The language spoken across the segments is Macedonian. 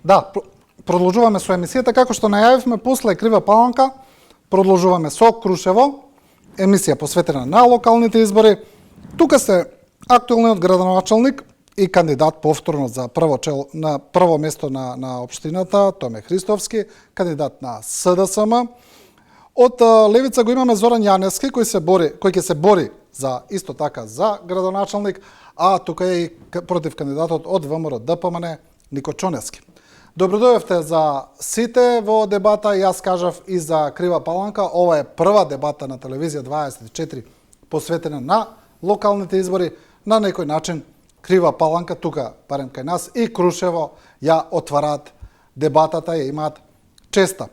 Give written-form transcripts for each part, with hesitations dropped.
Да, продолжуваме со емисијата, како што најавивме после Крива Паланка, продолжуваме со Крушево, емисија посветена на локалните избори. Тука се актуелниот градоначалник и кандидат повторно за на прво место на општината, Томе Христовски, кандидат на СДСМ. Од левица го имаме Зоран Јаневски, кој ќе се бори за исто така за градоначалник, а тука е и против кандидатот од ВМРО ДПМН Нико Чоневски. Добродојавте за сите во дебата, јас кажав и за Крива Паланка. Ова е прва дебата на телевизија 24 посветена на локалните избори. На некој начин Крива Паланка, тука, барем кај нас, и Крушево ја отвараат дебатата, ја имаат честа.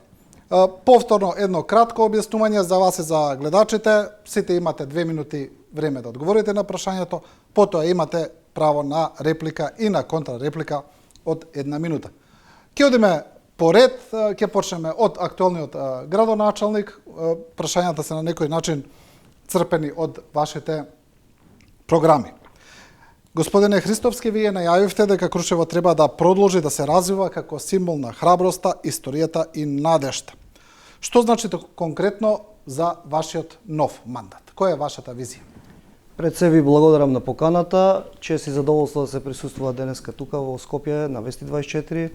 Повторно едно кратко објаснување за вас и за гледачите. Сите имате 2 минути време да одговорите на прашањето, потоа имате право на реплика и на контрареплика од 1 минута. Ќе одиме по ред, ќе почнеме од актуелниот градоначалник. Прашањата се на некој начин црпени од вашите програми. Господине Христовски, вие најавивте дека Крушево треба да продолжи да се развива како символ на храброста, историјата и надежта. Што значи конкретно за вашиот нов мандат? Која е вашата визија? Пред се ви благодарам на поканата. Чест и задоволство да се присуствува денеска тука во Скопје на Вести 24,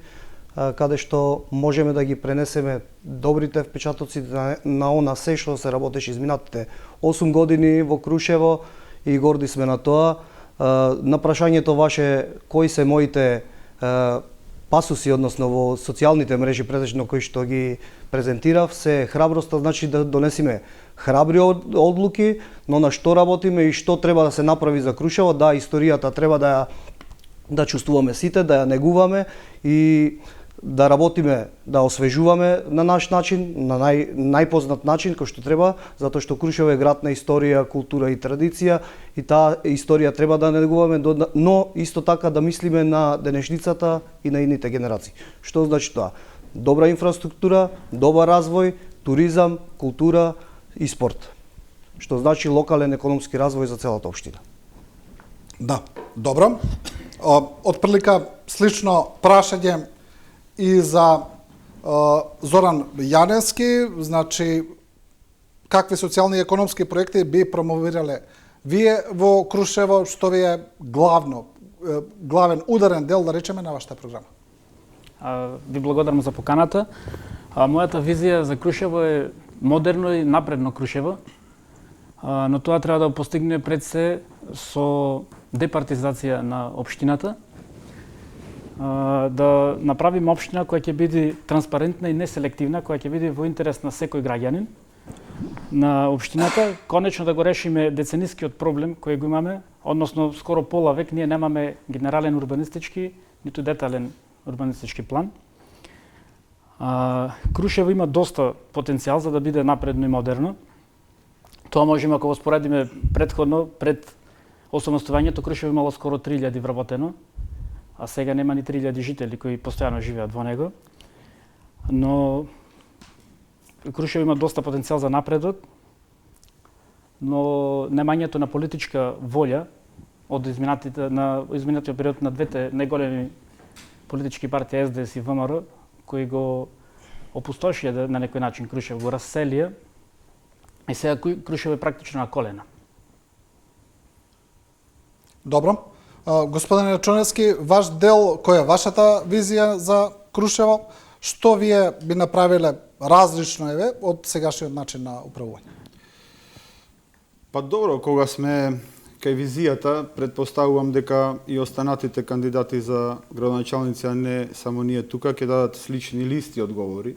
каде што можеме да ги пренесеме добрите впечатоци на она се што се работеше изминатите 8 години во Крушево и горди сме на тоа. На прашањето ваше кои се моите пасуси, односно во социјалните мрежи претежно кои што ги презентирав, се храброста, значи да донесиме храбри одлуки, но на што работиме и што треба да се направи за Крушево. Да, историјата треба да чувствуваме сите, да ја негуваме и да работиме, да освежуваме на наш начин, на најпознат начин кој што треба, затоа што Крушево е град на историја, култура и традиција и таа историја треба да негуваме, но исто така да мислиме на денешницата и на идните генерации. Што значи тоа? Добра инфраструктура, добар развој, туризам, култура и спорт. Што значи локален економски развој за целата општина. Да, добро. Отприлика слично прашање и за Зоран Јаневски, значи какви социјални и економски проекти би промовирале вие во Крушево, што ви е главен ударен дел, да речеме, на вашата програма? Ви благодарам за поканата. Мојата визија за Крушево е модерно и напредно Крушево, но тоа треба да постигне пред се со департизација на општината, да направиме општина која ќе биде транспарентна и неселективна, која ќе биде во интерес на секој граѓанин на општината, конечно да го решиме деценискиот проблем кој го имаме, односно скоро пола век ние немаме генерален урбанистички, ниту детален урбанистички план. Крушево има доста потенцијал за да биде напредно и модерно. Тоа можеме, ако го споредиме предходно, пред осамостојањето Крушево имало скоро 3000 вработено, а сега нема ни 3000 жители кои постојано живеат во него. Но Крушево има доста потенцијал за напредок, но немањето на политичка волја од изминатиот период на двете најголеми политички партии СДС и ВМРО, кои го опустошија на некој начин Крушево, го раселија, и сега Крушево е практично на колена. Добро. Господине Чоневски, ваш дел, која е вашата визија за Крушево? Што вие би направиле различно од сегашниот начин на управување? Па добро, кога сме кај визијата, предпоставувам дека и останатите кандидати за градоначалници, а не само ние тука, ќе дадат слични листи одговори.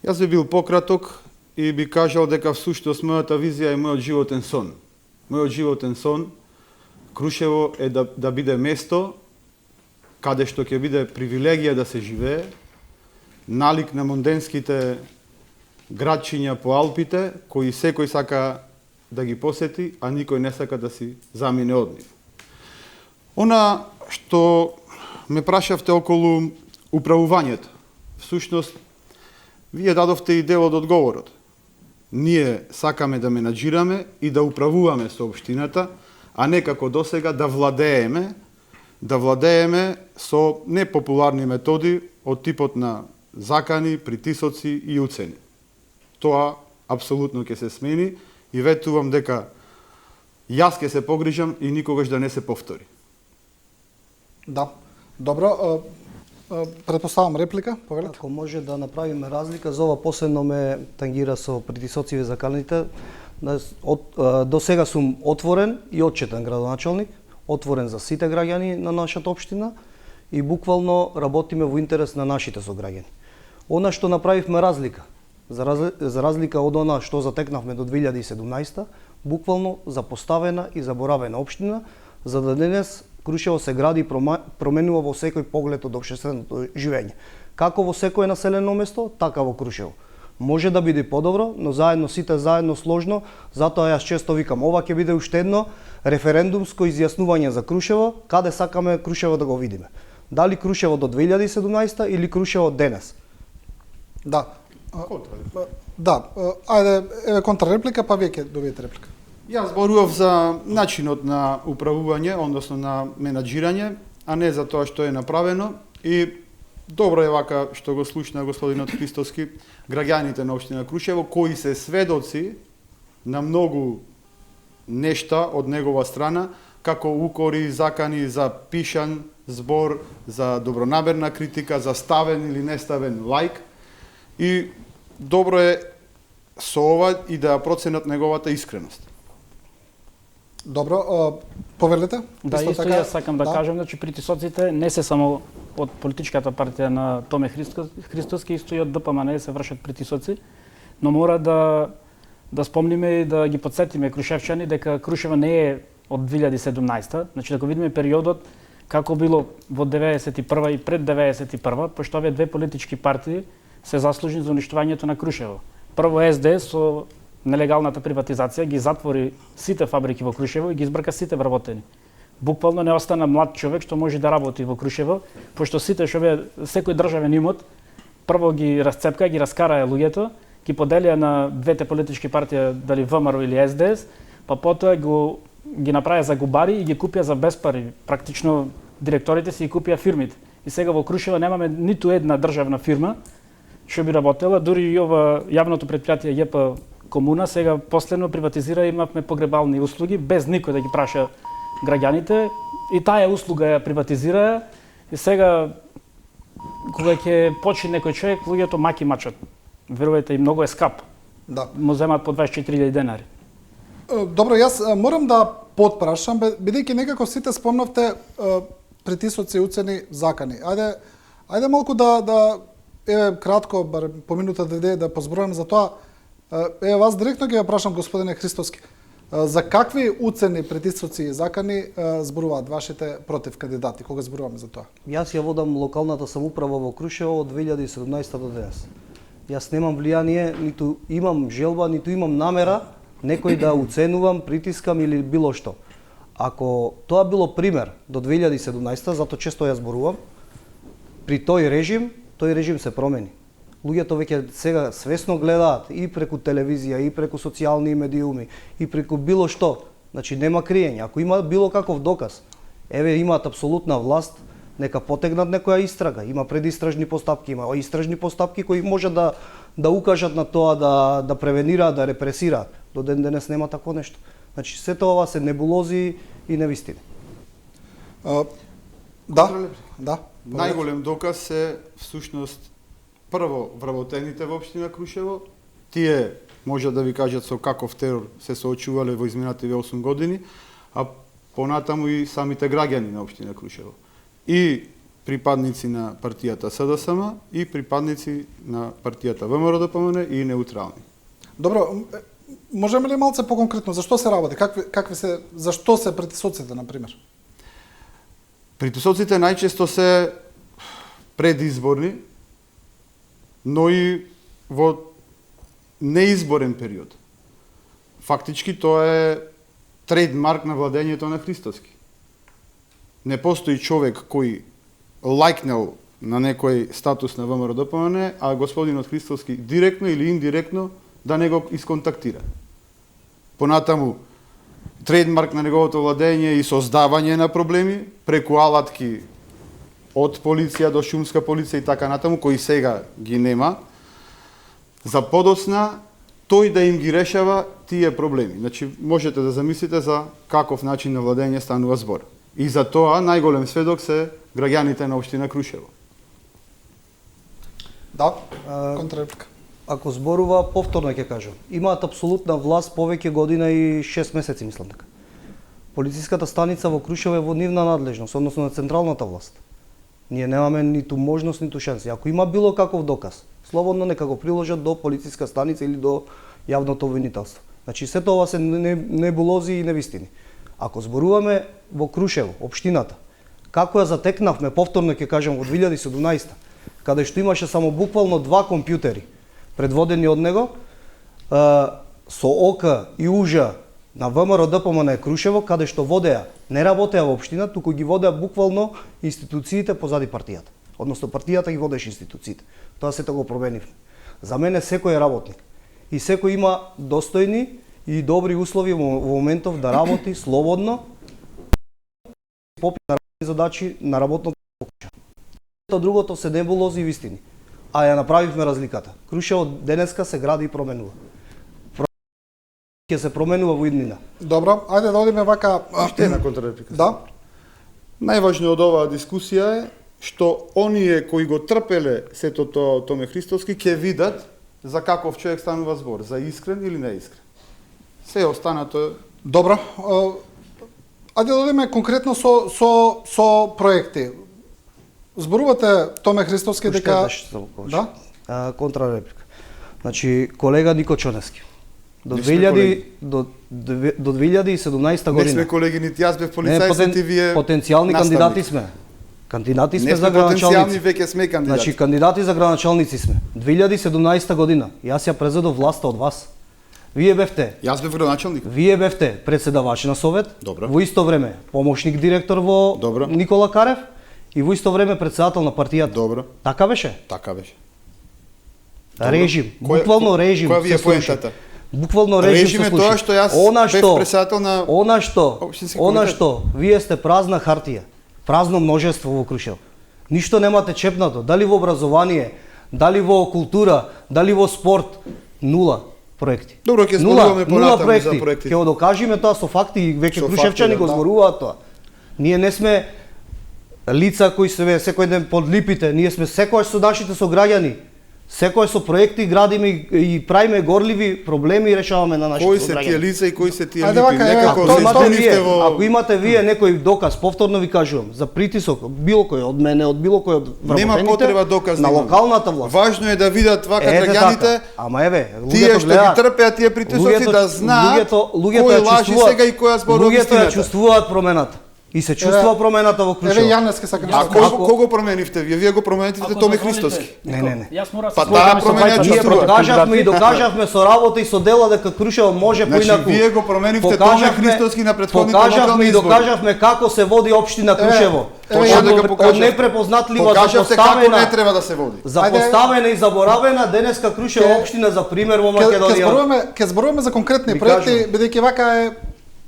Јас би бил пократок и би кажал дека всушност мојата визија е мојот животен сон. Мојот животен сон Крушево е да биде место каде што ќе биде привилегија да се живее, налик на монденските градчиња по Алпите, кои секој сака да ги посети, а никој не сака да си замине од нив. Она што ме прашавте околу управувањето, всушност, вие дадовте и дел од одговорот. Ние сакаме да менаџираме и да управуваме со општината, а не како досега да владееме да владееме со непопуларни методи од типот на закани, притисоци и уцени. Тоа апсолутно ќе се смени и ветувам дека јас ќе се погрижам и никогаш да не се повтори. Да. Добро, предпоставам реплика, повелете. Ако може да направиме разлика, за ова последно ме тангира со притисоциве заканите. До сега сум отворен и отчетен градоначалник, отворен за сите граѓани на нашата општина и буквално работиме во интерес на нашите сограѓани. Она што направивме разлика, за разлика од она што затекнавме до 2017, буквално запоставена и заборавена општина, за да денес Крушево се гради и променува во секој поглед од општественото живење. Како во секое населено место, така во Крушево. Може да биде подобро, но заедно сите заедно сложно, затоа јас често викам, ова ќе биде уште едно референдумско изјаснување за Крушево, каде сакаме Крушево да го видиме. Дали Крушево до 2017 или Крушево денес? Да. Да, ајде, еве контрреплика, па вие ќе добиете реплика. Јас зборував за начинот на управување, односно на менаџирање, а не за тоа што е направено. И добро е вака што го слушна господинот Христоски, граѓаните на општина Крушево, кои се сведоци на многу нешта од негова страна, како укори, закани за пишан збор, за добронамерна критика, за ставен или неставен лајк. И добро е со ова и да проценат неговата искреност. Добро, повелете? Да, исто јас сакам да кажам, значи притисоците не се само од политичката партија на Томе Христоски, исто и од ДПМН се вршат притисоци, но мора да спомниме и да ги подсетиме крушевчани дека Крушево не е од 2017, значи да го видиме периодот како било во 91 и пред 91, пошто овие две политички партии се заслужни за уништувањето на Крушево. Прво СДС со нелегалната приватизација ги затвори сите фабрики во Крушево и ги избрка сите вработени. Буквално не остана млад човек што може да работи во Крушево, пошто сите што секој државен имот прво ги расцепка, ги раскараа луѓето, ги поделија на двете политички партии, дали ВМРО или СДС, па потоа ги направија за губари и ги купија за без пари. Практично директорите си ги купија фирмите. И сега во Крушево немаме ниту една државна фирма што би работела, дури и ова јавното предпријатие ЈП Комуна сега последно приватизира, имавме погребални услуги без никој да ги праша граѓаните и таа услуга ја приватизира и сега кога ќе почне некој човек, луѓето маки мачат. Верувајте, и многу е скап. Да. Му земат по 24.000 денари. Добро, јас морам да потпрашам, бидејќи некако сите спомнавте притисоци, уцени, закани. Ајде малку да еве кратко, бар по минута да позбројам за тоа. Еве вас директно ќе ја прашам, господине Христоски. За какви уцени, притисоци и закани зборуваат вашите против кандидати, кога зборуваме за тоа? Јас ја водам локалната самоуправа во Крушево од 2017 до денес. Јас немам влијание, ниту имам желба, ниту имам намера некој да уценувам, притискам или било што. Ако тоа било пример до 2017, зато често ја зборувам, при тој режим се промени. Луѓето веќе сега свесно гледаат и преку телевизија, и преку социјални медиуми, и преку било што. Значи нема криење. Ако има било каков доказ, еве имаат апсолутна власт, нека потегнат некоја истрага. Има предистражни постапки, има истражни постапки кои може да укажат на тоа, да превенираат, да репресираат. До ден денес нема такво нешто. Значи сето ова се небулози и невистини. Да. Најголем доказ е всушност прво вработените во општина Крушево. Тие може да ви кажат со каков терор се соочувале во изминативе 8 години, а понатаму и самите граѓани на општина Крушево. И припадници на партијата СДСМ и припадници на партијата ВМРО-ДПМН и неутрални. Добро, можеме ли малце поконкретно зашто се работи? Зашто се притисоците, на пример? Притисоците најчесто се предизборни, но и во неизборен период. Фактички тоа е трейдмарк на владењето на Христоски. Не постои човек кој лајкнел на некој статус на ВМРО-ДПМН, а господинот Христоски директно или индиректно да не го исконтактира. Понатаму, трейдмарк на неговото владење и создавање на проблеми преку алатки од полиција до шумска полиција и така натаму, кои сега ги нема, за подоцна тој да им ги решава тие проблеми. Значи, можете да замислите за каков начин на владење станува збор. И за тоа најголем сведок се граѓаните на општина Крушево. Да, контрреплика. Ако зборува, повторно ќе кажам, имаат апсолутна власт повеќе година и 6 месеци, мислам така. Полициската станица во Крушево е во нивна надлежност, односно на централната власт. Ние немаме ниту можност, ниту шанси. Ако има било каков доказ, слободно нека го приложат до полициска станица или до јавното обвинителство. Значи, сето ова се небулози и невистини. Ако зборуваме во Крушево, општината, како ја затекнавме, повторно ќе кажам, во 2017, каде што имаше само буквално 2 компјутери предводени од него, со ОК и УЖА на ВМРО ДПМН Крушево, каде што водеа, не работеа во општина, туку ги водеа буквално институциите позади партијата. Односно партијата ги водеше институциите. Тоа сето го променивме. За мене секој е работник. И секој има достојни и добри услови во моментов да работи слободно, попи на задачи на работното куќа. Другото се небулози и вистини. А ја направивме разликата. Крушево денеска се гради и променува. Ќе се променува во иднина. Добро, ајде да одиме вака... Уште една контрреплика. Да. Најважно од оваа дискусија е што оние кои го трпеле сето тоа Томе Христовски ќе видат за каков човек станува збор, за искрен или неискрен. Се останато... Добро, ајде да одиме конкретно со проекти. Зборувате Томе Христовски дека... Да? Контрреплика. Значи, колега Нико Чонески. До 2017 година. Не сме колеги, нити јас бев полицајец, нити вие потенцијални кандидати сме. Кандидати сме за градоначалници. Потенцијални, веќе сме кандидати. Значи, кандидати за градоначалници сме. 2017 година. Јас ја презедов власта од вас. Вие бевте. Јас бев градоначалник. Вие бевте председавач на совет. Добро. Во исто време помошник директор во Добро. Никола Карев и во исто време председател на партијата. Добро. Така беше? Така беше. Режим, буквално режим. Која ви е поентата? Буквално режим е тоа што јас бев председател на општински комитет. Што вие сте празна хартија, празно множество во Крушево. Ништо немате чепнато, дали во образование, дали во култура, дали во спорт, нула проекти. Добро, ќе зборуваме понатаму за проектите. Ќе го докажеме тоа со факти и веќе Со крушевчани факти, го да. зборуваат тоа. Ние не сме лица кои се секој ден под липите, ние сме секојаш со нашите сограѓани. Секој со проекти градиме и правиме горливи проблеми и решаваме на нашите Кои сограѓани. се тие лица и кои се тие Ајде липи? вака, Некако тоа се имате изпълнивте во... Ако имате вие некој доказ, повторно ви кажувам, за притисок, било кој од мене, од било кој од Нема вработените, потреба доказ. на локалната власт. Важно е да видат вака Ете граѓаните, така. Ама еве, тие луѓето што гледаат, ги трпеат тие притисоци да знаат луѓето кој ја лажи чувствуваат, сега и која зборува луѓето ја вистината. чувствуваат промената. И се чувствува промената во Еве Крушево. Јанески сакам А да кого променивте вие? Вие го промените Ако Томе дозволите, Христовски. Не. Јас мора Па се таа сложам со променја двајцата Ние чувствува. покажавме и кандидати. докажавме со работа и со дела дека Крушево може Значи, поинаку. вие го променивте Томе Христовски на претходните Покажавме локални и избори. докажавме како се води општина Крушево. Точно дека Од покажав. непрепознатлива, Покажавте како не запоставена, треба да се води. запоставена и заборавена, денеска Крушево Ке- општина за пример во Ќе Македонија. зборуваме за конкретни Ви проекти, кажувам. бидејќи вака е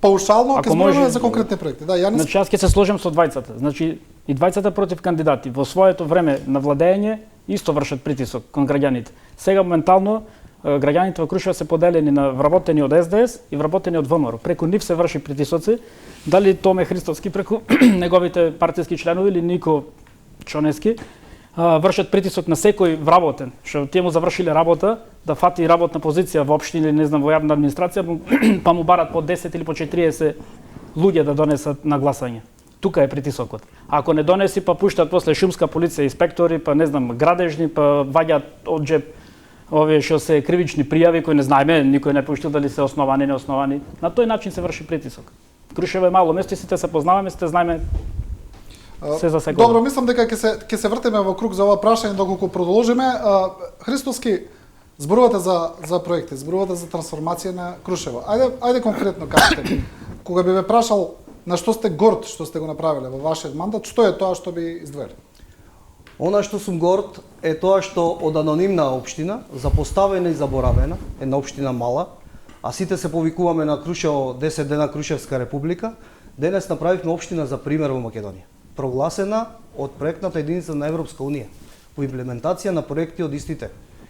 паушално, ќе Ако зборуваме може- за конкретни проекти. Да, Јанес. Значи јас ќе се сложам со двајцата. Значи и двајцата против кандидати во своето време на владење исто вршат притисок кон граѓаните. Сега моментално граѓаните во Крушево се поделени на вработени од СДС и вработени од ВМРО. Преку нив се врши притисоци, дали Томе Христовски преку неговите партиски членови или Нико Чонески вршат притисок на секој вработен, што тие му завршиле работа, да фати работна позиција во општина или не знам во јавна администрација, па му барат по 10 или по 40 луѓе да донесат на гласање. Тука е притисокот. Ако не донеси, па пуштат после шумска полиција, инспектори, па не знам, градежни, па ваѓаат од джеб овие што се кривични пријави кои не знаеме, никој не пуштил дали се основани, неосновани. На тој начин се врши притисок. Крушево е мало место и сите се познаваме, сите знаеме се за секој. Добро, мислам дека ќе се вртиме во круг за ова прашање доколку продолжиме. Христовски, зборувате за проекти, зборувате за трансформација на Крушево. Ајде конкретно кажете. Кога би ве прашал на што сте горд што сте го направиле во вашиот мандат, што е тоа што би издвоили? Она што сум горд е тоа што од анонимна општина, запоставена и заборавена, една општина мала, а сите се повикуваме на Крушево 10 дена Крушевска република, денес направивме општина за пример во Македонија, прогласена од проектната единица на Европска унија во имплементација на проекти од истите.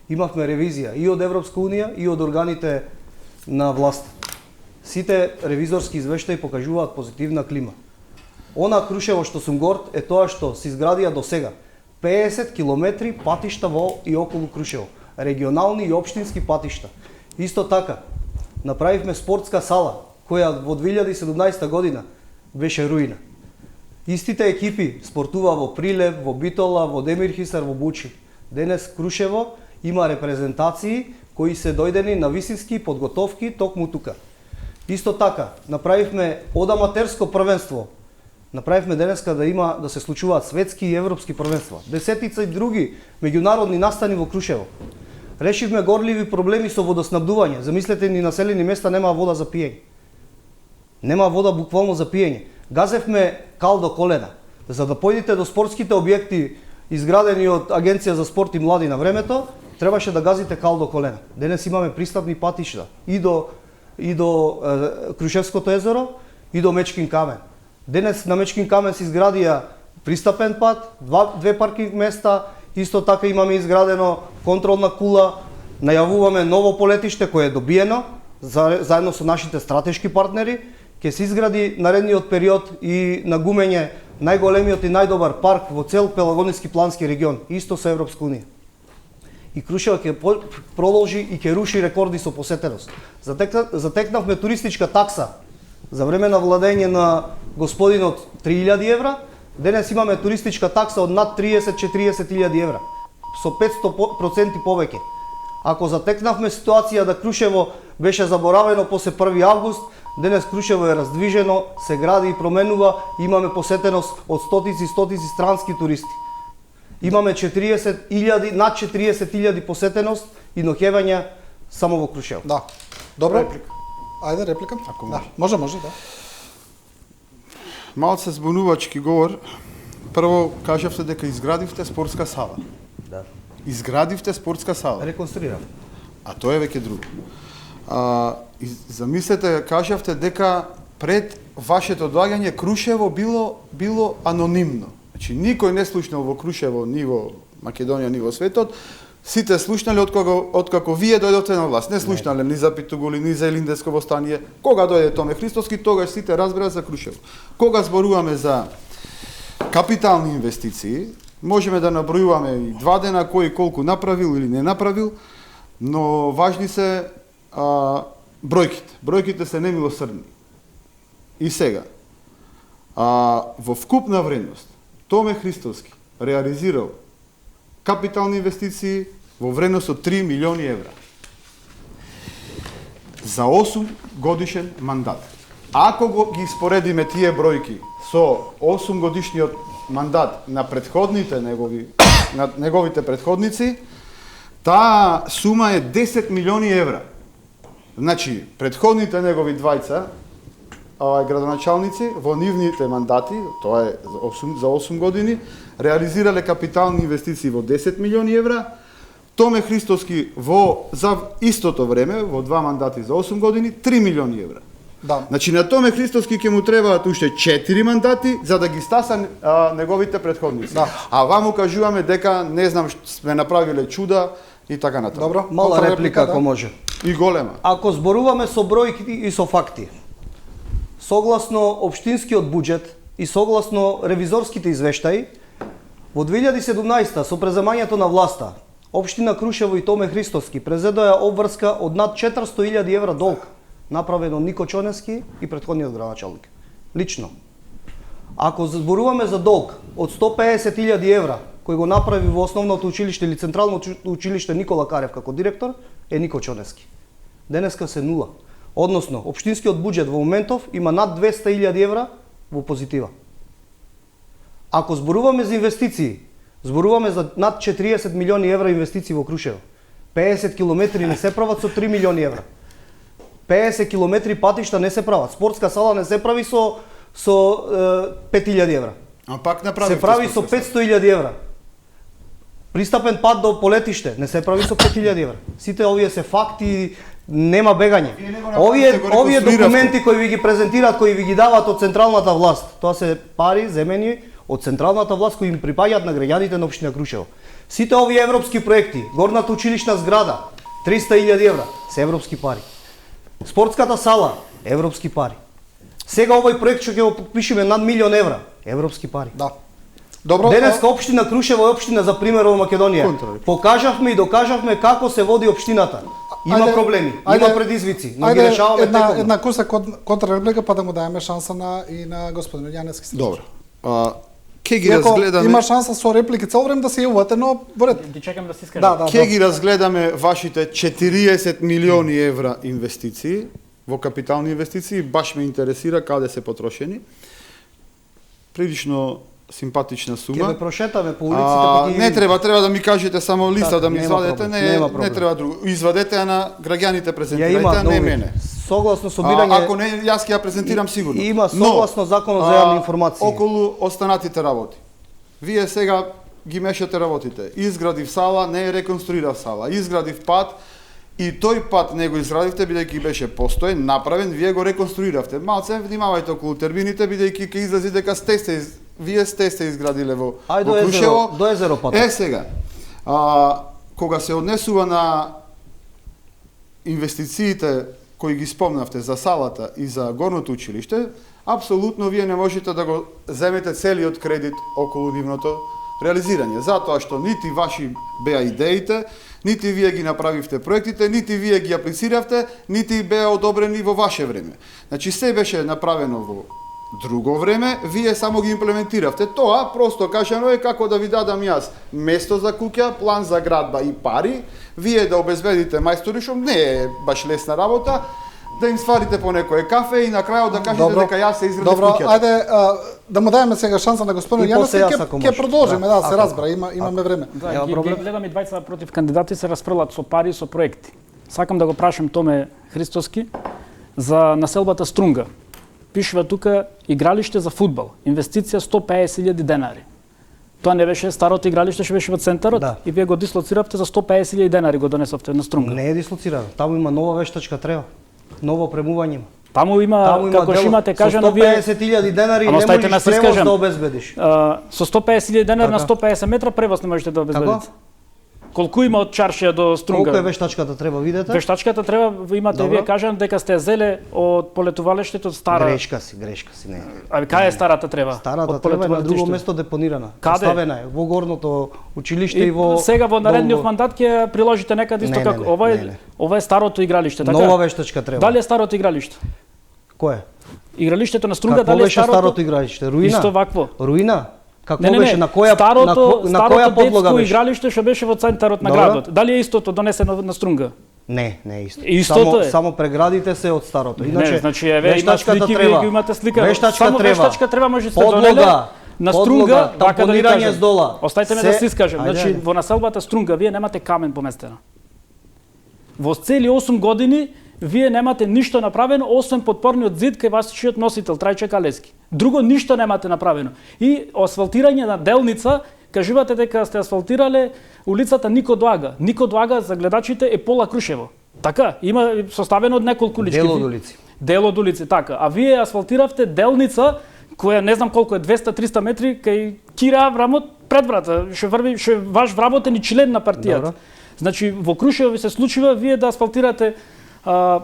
Имавме ревизија и од Европска унија и од органите на власт. Сите ревизорски извештаи покажуваат позитивна клима. Она Крушево што сум горд е тоа што се изградија до сега 50 километри патишта во и околу Крушево, регионални и општински патишта. Исто така, направивме спортска сала, која во 2017 година беше руина. Истите екипи спортува во Прилеп, во Битола, во Демирхисар, во Бучи. Денес Крушево има репрезентации кои се дојдени на висински подготовки токму тука. Исто така, направивме од аматерско првенство. Направивме денеска да се случуваат светски и европски првенства. Десетица и други меѓународни настани во Крушево. Решивме горливи проблеми со водоснабдување. Замислете, ни населени места нема вода за пиење. Нема вода буквално за пиење. Газевме кал до колена. За да појдете до спортските објекти изградени од Агенција за спорт и млади на времето, требаше да газите кал до колена. Денес имаме пристапни патишта и до Крушевското езеро и до Мечкин камен. Денес на Мечкин камен се изградија пристапен пат, две паркинг места, исто така имаме изградено контролна кула, најавуваме ново полетиште кое е добиено заедно со нашите стратешки партнери, ќе се изгради наредниот период и на Гумење најголемиот и најдобар парк во цел Пелагонски плански регион, исто со Европска унија. И Крушево ќе продолжи и ќе руши рекорди со посетеност. Затекнавме туристичка такса за време на владење на господинот 3000 евра, денес имаме туристичка такса од над 30-40.000 евра, со 500% повеќе. Ако затекнавме ситуација да Крушево беше заборавено после 1 август, денес Крушево е раздвижено, се гради и променува, имаме посетеност од стотици странски туристи. Имаме над 40.000 посетеност и ноќевања само во Крушево. Да. Добро. Реплика. Ајде реплика. Ако да. Може, да. Малце збунувачки говор. Прво кажавте дека изградивте спортска сала. Да. Изградивте спортска сала. Реконструирав. А тоа е веќе друго. Замислете, кажавте дека пред вашето доаѓање Крушево било анонимно. Значи никој не слушнал во Крушево, ни во Македонија, ни во светот. Сите слушнале откако вие дојдовте на власт. Не слушнале ни за Питугули, ни за Илиндеско востание. Кога дојде Томе Христоски, тогаш сите разбраа за Крушево. Кога зборуваме за капитални инвестиции, можеме да набројуваме и 2 дена кој колку направил или не направил, но важни се бројките. Бројките се немилосрдни. И сега, во вкупна вредност, Томе Христоски реализирал капитални инвестиции во вредност од 3 милиони евра за 8 годишен мандат. Ако ги споредиме тие бројки со 8 годишниот мандат на неговите предходници, таа сума е 10 милиони евра. Значи, предходните негови двајца градоначалници во нивните мандати, тоа е за 8 години, реализирале капитални инвестиции во 10 милиони евра. Томе Христоски за истото време, во 2 мандати за 8 години, 3 милиони евра. Да. Значи на Томе Христоски ќе му требаат уште 4 мандати за да ги стаса неговите предходници. Да. А ваму кажуваме дека не знам сме направиле чуда и така натаму. Добро. Мала реплика ако може. И голема. Ако зборуваме со бројки и со факти, согласно општинскиот буџет и согласно ревизорските извештаи, во 2017 со преземањето на власта, општина Крушево и Томе Христоски презедоја обврска од над 400.000 евра долг, направено од Нико Чонески и претходниот градоначалник. Лично. Ако зборуваме за долг од 150.000 евра, кој го направи во основното училиште или централно училиште Никола Карев како директор, е Нико Чонески. Денеска се нула. Односно, општинскиот буџет во моментов има над 200.000 евра во позитива. Ако зборуваме за инвестиции, зборуваме за над 40 милиони евра инвестиции во Крушево. 50 километри не се прават со 3 милиони евра. 50 километри патишта не се прават. Спортска сала не се прави со 5.000 евра. А пак направи. Се прави со 500.000 евра. Пристапен пат до полетиште не се прави со 5.000 евра. Сите овие се факти, Нема бегање. Вие не го направите, го Овие реконструиравте. документи кои ви ги презентираат, кои ви ги даваат од централната власт, тоа се пари земени од централната власт кои им припаѓаат на граѓаните на општина Крушево. Сите овие европски проекти, горната училишна зграда, 300.000 евра, се европски пари. Спортската сала, европски пари. Сега овој проект што ќе го подпишеме над 1.000.000 евра, европски пари. Да. Добро. Денеска општина Крушево е општина за пример во Македонија. Покажавме и докажавме како се води општината. Има проблеми, има предизвици, но ги решаваме теком. Една куса контрреплика па да му даеме шанса и на господин Јаневски. Добро. Ке ги разгледаме. Има шанса со реплики цел време да се јавувате, но во ред. Ги чекам да се искажам. Да, Ке ги разгледаме вашите 40 милиони евра инвестиции во капитални инвестиции, баш ме интересира каде се потрошени. Прилично симпатична Ќе сума. ме прошетаме по улиците па ги Не треба да ми кажете само листа да ми нема извадете, проблем, не нема проблем. треба друго. Извадете ја на граѓаните Ја презентирајте, има а не добри. мене. Согласно собирање Ако не, јас ќе ја презентирам сигурно. Има согласно законот за јавни информации. Околу останатите работи. Вие сега ги мешате работите. Изградив сала, не реконструирав сала. Изградив пат и тој пат не го изградивте бидејќи беше постоен, направен, вие го реконструиравте. Малце внимавајте околу термините бидејќи ќе излези дека вие сте изградиле во Крушево. До езеро пат. Сега, кога се однесува на инвестициите кои ги спомнавте за салата и за горното училиште, апсолутно вие не можете да го земете целиот кредит околу нивното реализирање, затоа што нити ваши беа идеите, нити вие ги направивте проектите, нити вие ги аплициравте, нити беа одобрени во ваше време. Значи се беше направено во друго време, вие само ги имплементиравте. Тоа, просто кажано е како да ви дадам јас место за куќа, план за градба и пари, вие да обезбедите мајстори, што не е баш лесна работа, да им сварите по некое кафе и на крајот да кажете дека јас се изградив Добро, куќата. ајде да му даеме сега шанса на господин И после Јаневски, јас, ако ќе може. продолжиме, Да, да, се ако. разбра, имаме време. Да, Нема ги проблем. гледам и двајца против кандидати се расфрлат со пари и со проекти. Сакам да го прашам Томе Христоски за населбата Струнга. Пишува тука игралиште за фудбал, инвестиција 150.000 денари. Тоа не беше старото игралиште што беше во центарот Да. и вие го дислоциравте за 150.000 денари го донесовте на Струнга. Не е дислоцирано. Таму има нова вештачка трева. Ново премување има. Таму има, како што имате кажано вие 150.000 денари Ама не оставите можеш нас превоз искажам. да обезбедиш. со 150.000 денари на Така. 150 метра превоз не можете да обезбедите. Колку има од Чаршија до Струнга? Колку е вештачката треба видете? Вештачката треба, имате Добро. вие кажан дека сте зеле од полетувалештето стара. Грешка си, не. А кај е старата трева? Старата Од трева е на друго полетувалештето? место депонирана. Каде? Оставена е во горното училиште и, И во сега во наредниот долго. мандат ќе ја приложите некаде исто Не, како не, ова е не. ова е старото игралиште, така? Нова вештачка трева. Дали е старото игралиште? Кој е? Игралиштето на Струнга Какво дали е беше старото игралиште? Руина? Исто вакво. Руина? Какво Не, беше? На која старото, на која подлога детско беше? игралиште што беше во центарот на Добро. градот. Дали е истото донесено на Струнга? Не е исто. Истото е. Само преградите се од старото. Не, значи еве има слики, вие ги имате слика. Вештачка Само трева. вештачка трева може да сте Подлога, донеле на Струнга, вака да ви тампонирање кажам. с дола. Оставите ме Се- да се искажам. Ајде, Значи ајде. во населбата Струнга вие немате камен поместено. Во цели 8 години вие немате ништо направено освен подпорниот зид кај вашиот носител Трајче Калески. Друго ништо немате направено. И асфалтирање на делница, кажувате дека сте асфалтирале улицата Нико Доага. Нико Доага за гледачите е пола Крушево. Така, има составено од неколку улички. Дел од улици. Дел од улици, така. А вие асфалтиравте делница која не знам колку е 200-300 метри кај Кира Аврамот пред врата, што ваш вработен и член на партијата. Добро. Значи во Крушево ви се случува вие да асфалтирате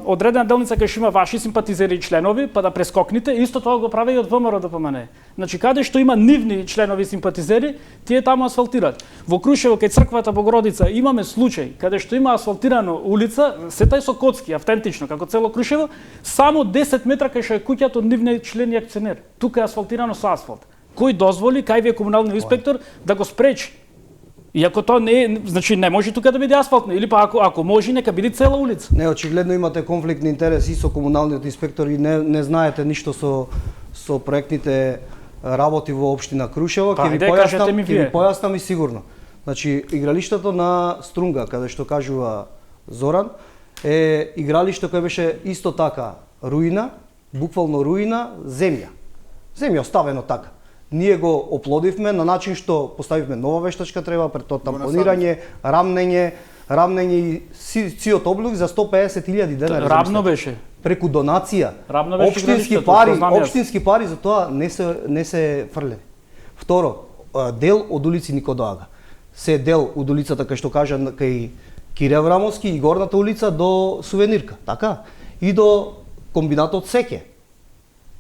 одредена делница кај што има ваши симпатизери и членови, па да прескокнете, исто тоа го прави и од ВМРО ДПМН. Значи каде што има нивни членови и симпатизери, тие таму асфалтираат. Во Крушево кај црквата Богородица имаме случај каде што има асфалтирано улица, сета е со коцки, автентично како цело Крушево, само 10 метра кај што е куќата од нивниот член и акционер. Тука е асфалтирано со асфалт. Кој дозволи, кај ви е комуналниот инспектор да го спречи? Иако тоа не е, значи не може тука да биде асфалтно, или па ако може нека биде цела улица. Не, очигледно имате конфликт на интерес и со комуналниот инспектор и не знаете ништо со проектните работи во општина Крушево. Па, Ќе кажете ми ви вие. појаснам и сигурно. Значи, игралиштето на Струнга, каде што кажува Зоран, е игралиште кое беше исто така руина, буквално руина, земја. Земја оставено така. Ние го оплодивме на начин што поставивме нова вештачка трева, пред тоа тампонирање, рамнење, рамнење и циот облук за 150.000 денари. Равно беше. Преку донација. Равно беше Општински градишето, пари, тоа знам јас. општински пари за тоа не се фрлени. Второ, дел од улици Никодоага. Се дел од улицата кај што кажа кај Кире Аврамовски и горната улица до Сувенирка, така? И до комбинатот Секе.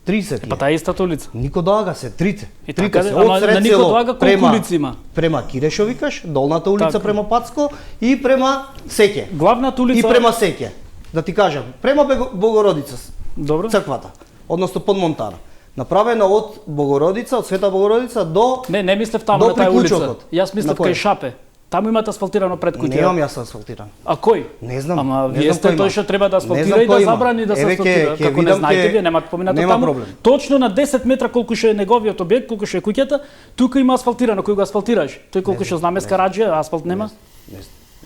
30. Па таа е истата улица. Никодоага се, трите. И Трите така, се ама од на сред Никодоага село колку улици има? Према Кирешо викаш, долната улица Така. према Пацко и према Секе. Главната улица И према Секе. Да ти кажам, према Богородица, Добро. црквата, односно под Монтана. Направена од Богородица, од Света Богородица до Не мислев таму до на таа улица. приклучокот. Јас На мислев кој? кај Шапе. Таму имате асфалтирано пред куќа. Немам јас асфалтиран. А кој? Не знам. Ама не вие знам сте кој има. тој што треба да Не знам асфалтира и да кој има. забрани да се Еве, асфалтира. ќе Како не видам, знаете, ќе- вие немате поминато нема таму. проблем. Точно на 10 метра колку што е неговиот објект, колку што е куќата, тука има асфалтирано, кој го асфалтираш? Тој колку што знаме скараџија, асфалт нема?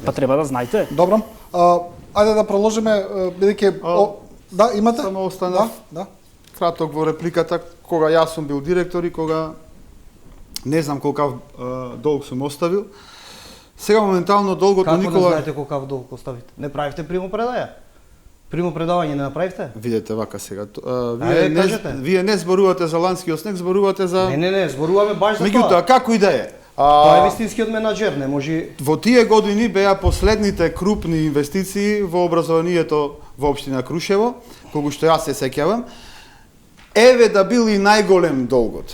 Па треба да знаете. Добро. Ајде да продолжиме бидејќи да, имате? Само останав. Да. Краток во репликата, кога јас сум бил директор и кога не знам колкав долг сум оставил. Сега моментално долгот на Како не Никола... знаете колкав долг оставите? Не правите примопредаја? Примопредавање не направивте? Видете вака сега. Ајде, кажете. Вие не зборувате за ланскиот снег, зборувате за... Не, зборуваме баш за Меѓутоа, тоа. како и да е. Тоа е вистинскиот менаџер, не може. Во тие години беа последните крупни инвестиции во образованието во општина Крушево, колку што јас се сеќавам. Еве да бил и најголем долгот.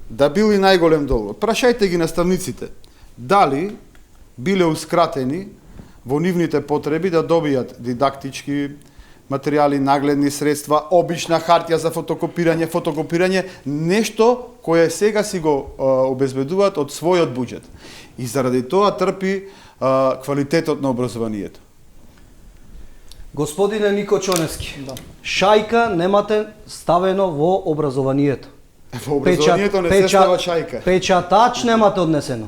Да бил и најголем долгот. Прашајте ги наставниците. Дали биле ускратени во нивните потреби да добијат дидактички материјали, нагледни средства, обична хартија за фотокопирање, нешто кое сега си го обезбедуваат од својот буџет. И заради тоа трпи квалитетот на образованието. Господине Нико Чоневски, шајка немате ставено во образованието. Во образованието не се става шајка. Печатач немате однесено.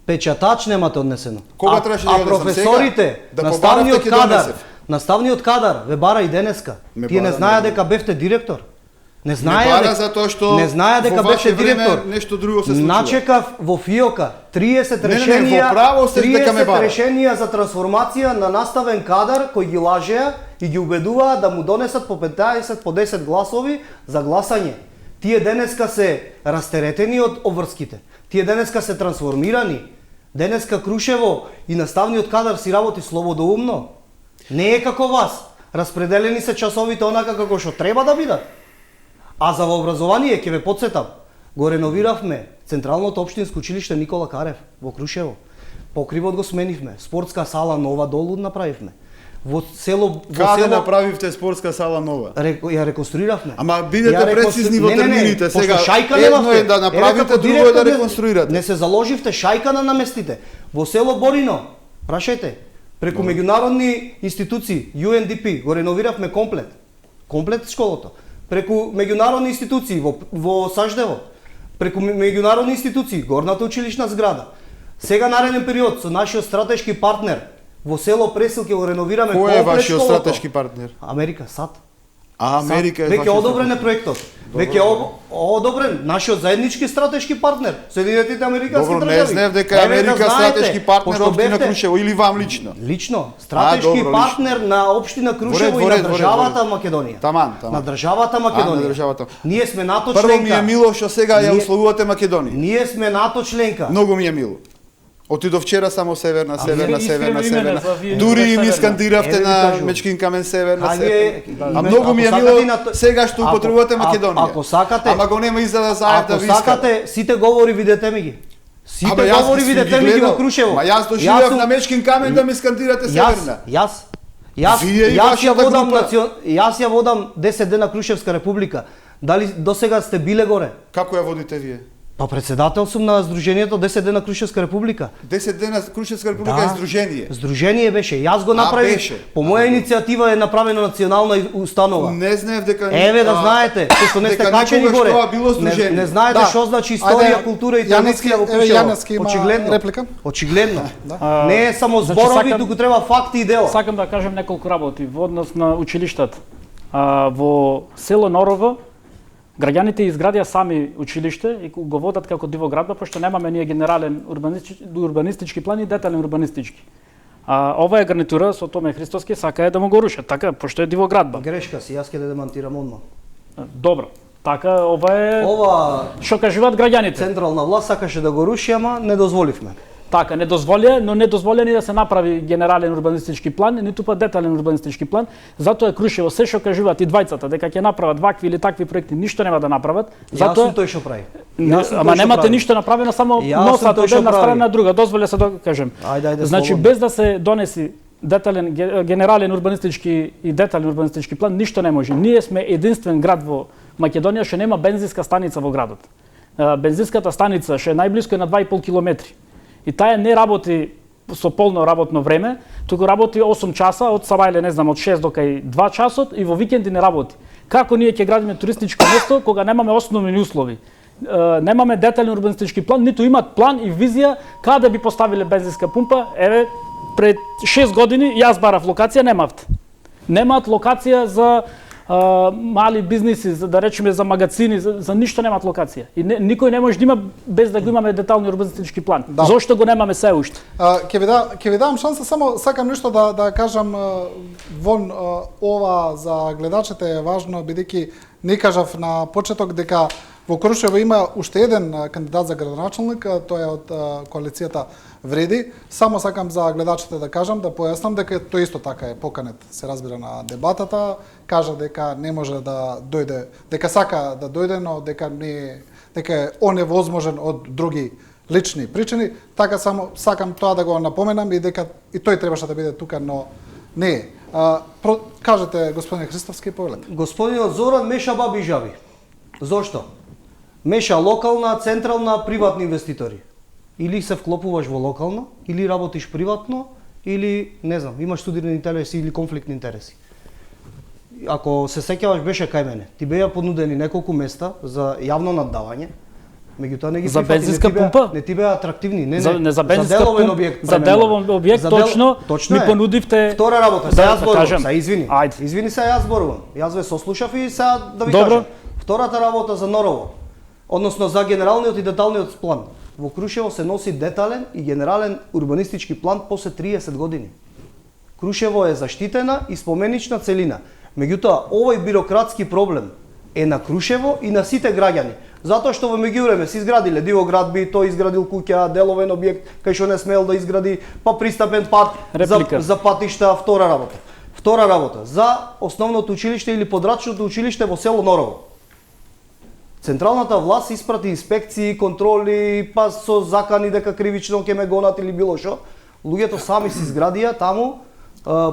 Печатач немате однесено. Кога требаше да а ја однесам? професорите, Сега? Да наставниот побарате, ќе кадар, донесев. наставниот кадар ве бара и денеска. Ме Тие не бара, знаеа не. дека бевте директор. Не Не знаеа бара дека затоа што не знаеа дека во бевте ваше време директор. нешто друго се случува. Начекав во ФИОКа 30 Не, решенија, во право сте дека ме 30 бара. решенија за трансформација на наставен кадар кој ги лажеа и ги убедуваа да му донесат по 15, по 10 гласови за гласање. Тие денеска се растеретени од обврските. Тие денеска се трансформирани. Денеска Крушево и наставниот кадар си работи слободоумно. Не е како вас. Распределени се часовите онака како што треба да бидат. А за во образование ќе ве потсетам. Го реновиравме Централното општинско училиште Никола Карев во Крушево. Покривот го сменивме. Спортска сала нова долу направивме. Во село Каде направивте спортска сала нова? ја реконструиравме. Ама бидете прецизни во термините сега. Пошто шајка Едно немавте. е да Еве направите, како друго е директор да реконструирате. Не се заложивте шајка на наместите. Во село Борино, прашајте, преку меѓународни институции, UNDP, го реновиравме комплет. Комплет школото. Преку меѓународни институции во Саждево, преку меѓународни институции, горната училишна зграда. Сега нареден период со нашиот стратешки партнер во село Пресил ќе го реновираме Кој комплет е вашиот школото. стратешки партнер? Америка, САД. А Америка е Веќе вашиот одобрен е стратешки. проектот. Веќе одобрен нашиот заеднички стратешки партнер, Соединетите американски Добро, држави. не знаев дека е Еве да Америка знаете, стратешки партнер пошто општина бевте- Крушево или вам лично? Лично, стратешки добро, партнер на општина Крушево и Во на ред, во ред, државата во ред. Македонија. Таман. На државата Македонија. на државата. Ние сме НАТО Прво членка. ми е мило што сега ја Ние- условувате Македонија. Ние сме НАТО членка. Многу ми е мило. Оти до вчера само северна, северна, вие северна, искрено северна. имена, вие Дури не и ми северна. скандиравте Еве ви на кажувам. Мечкин камен северна, А северна. вие- А многу ми е ако мило сакате и на сега што ако- употребувате ако- Македонија. ако сакате- Ама го нема изгледа заед да Ако ви иска. сакате, сите говори видете ми ги. Сите Абе, јас говори сум видете ги ми ги во гледал. Крушево. Ма јас Јас доживеав сум- на Мечкин камен да ми скандирате северна. Јас Вие и јас ја вашата водам група. јас ја водам 10 дена Крушевска република. Дали досега сте биле горе? Како ја водите вие? Па председател сум на Сдруженијето 10 дена Крушевска република. 10 дена Крушевска република е здружение. Здружение беше. Јас го направив. беше. По моја иницијатива е направена национална установа. Не знаев дека Еве да знаете, што не сте дека качени никогаш горе. тоа било здружение. Не знаете Да. што значи историја, Ајде, култура и Јаневски, традиција во еве, Крушево. Јаневски има Очигледно. реплика. Очигледно. А, Не е само значи, зборови, сакам- туку треба факти и дела. Сакам да кажем неколку работи во однос на училиштата. Во село Норово граѓаните изградија сами училиште и го водат како дивоградба, пошто немаме ние генерален урбанистички план и детален урбанистички. А оваа гарнитура со Томе Христоски сака да му го рушат, така пошто е дивоградба. Грешка си, јас ќе да демантирам одма. Добро. Така ова е Ова што кажуваат граѓаните. централна власт сакаше да го руши, ама не дозволивме. Така, не дозволија, но не дозволија ни да се направи генерален урбанистички план, ниту па детален урбанистички план. Затоа е Крушево се што кажуваат и двајцата дека ќе направат вакви или такви проекти, ништо нема да направат. Јас сум тој што прави. Ама немате ништо направено, само носат од една страна на друга. Дозволја се да кажем. Ајде, Значи слободно. без да се донеси детален генерален урбанистички и детален урбанистички план, ништо не може. Ние сме единствен град во Македонија што нема бензинска станица во градот. Бензинската станица што е најблиско е на 2,5 километри. И таа не работи со полно работно време, туку работи 8 часа од сабајле, не знам, од 6 до кај 2 часот и во викенди не работи. Како ние ќе градиме туристичко место кога немаме основни услови? Немаме детален урбанистички план, ниту имат план и визија каде би поставиле бензинска пумпа. Еве, пред 6 години јас барав локација, немавте. Немаат локација за мали бизниси, за да речеме за магазини, за ништо немаат локација. И никој не може да има без да го имаме детални урбанистички план. Да. Зошто го немаме се уште? Ќе ви дам шанса, само сакам нешто да кажам вон ова за гледачите е важно, бидејќи не кажав на почеток дека во Крушево има уште еден кандидат за градоначалник, тој е од коалицијата Вреди. Само сакам за гледачите да кажам, да појаснам дека тој исто така е поканет, се разбира, на дебатата, кажа дека не може да дојде, дека сака да дојде, но дека е оневозможен од други лични причини. Така само сакам тоа да го напоменам и дека и тој требаше да биде тука, но не е. Кажете, господине Христовски, повелете. Господинот Зоран меша баби и жаби. Зошто? Меша локална, централна, приватни инвеститори. Или се вклопуваш во локално, или работиш приватно, или, не знам, имаш студирани интереси или конфликтни интереси. Ако се сеќаваш, беше кај мене. Ти беа понудени неколку места за јавно наддавање, меѓутоа не ги За прифати, бензинска пумпа? Не ти беа атрактивни, не. Не за бензинска деловен пумпа, објект. за деловен објект точно ми е. понудивте. Втора работа, да јас зборувам, кажем. извини. Ајде. Извини се, јас зборувам. Јас ве сослушав и сега да ви Добро. кажам. Втората работа за Норово, односно за генералниот и деталниот план. Во Крушево се носи детален и генерален урбанистички план после 30 години. Крушево е заштитена и споменична целина. Меѓутоа, овој бирократски проблем е на Крушево и на сите граѓани. Затоа што во меѓувреме се изградиле дивоградби, тој изградил куќа, деловен објект, кај што не смел да изгради, па пристапен пат за патишта. Втора работа за основното училиште или подрачното училиште во село Норово. Централната власт испрати инспекции, контроли, па со закани дека кривично ќе ме гонат или било што. Луѓето сами си изградија таму